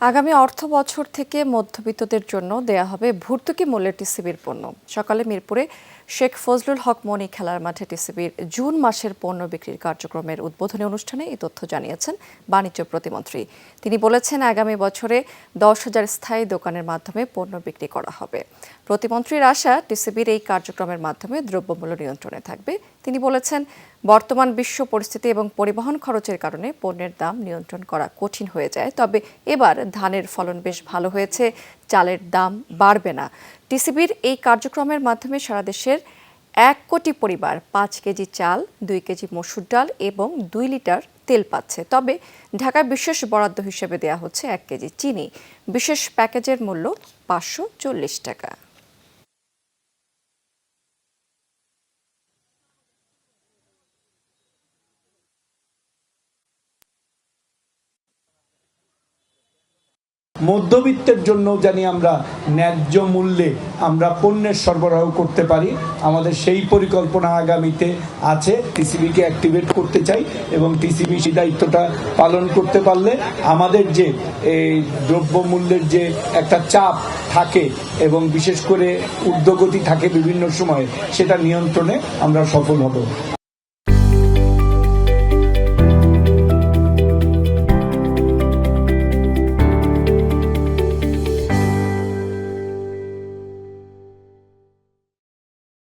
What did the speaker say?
আগামী অর্থবছর থেকে মধ্যবিত্তদের জন্য দেয়া হবে ভর্তুকি মূল্যে টিসিবির পণ্য। সকালে মিরপুরে শেখ ফজলুল হক মনি খেলার মাঠে টিসিবির জুন মাসের পণ্য বিক্রির কার্যক্রমের উদ্বোধনী অনুষ্ঠানে এই তথ্য জানিয়েছেন বাণিজ্য প্রতিমন্ত্রী। তিনি বলেছেন, আগামী বছরে 10,000 স্থায়ী দোকানের মাধ্যমে পণ্য বিক্রি করা হবে। প্রতিমন্ত্রীর আশা, টিসিবির এই কার্যক্রমের মাধ্যমে দ্রব্যমূল্য নিয়ন্ত্রণে থাকবে। তিনি বলেছেন, বর্তমান বিশ্ব পরিস্থিতি এবং পরিবহন খরচের কারণে পণ্যের দাম নিয়ন্ত্রণ করা কঠিন হয়ে যায়। তবে এবার ধানের ফলন বেশ ভালো হয়েছে, চালের দাম বাড়বে না। টিসিবির এই কার্যক্রমের মাধ্যমে সারা দেশের 1 কোটি পরিবার 5 কেজি চাল, 2 কেজি মসুর ডাল এবং 2 লিটার তেল পাচ্ছে। তবে ঢাকায় বিশেষ বরাদ্দ হিসেবে দেওয়া হচ্ছে 1 কেজি চিনি। বিশেষ প্যাকেজের মূল্য 540 টাকা। মধ্যবিত্তের জন্য জানি আমরা ন্যায্য মূল্যে আমরা পণ্যের সরবরাহ করতে পারি, আমাদের সেই পরিকল্পনা আগামীতে আছে। টিসিবিকে অ্যাক্টিভেট করতে চাই এবং টিসিবি সেই দায়িত্বটা পালন করতে পারলে আমাদের যে এই দ্রব্যমূল্যের যে একটা চাপ থাকে এবং বিশেষ করে ঊর্ধ্বগতি থাকে বিভিন্ন সময়ে, সেটা নিয়ন্ত্রণে আমরা সফল হব।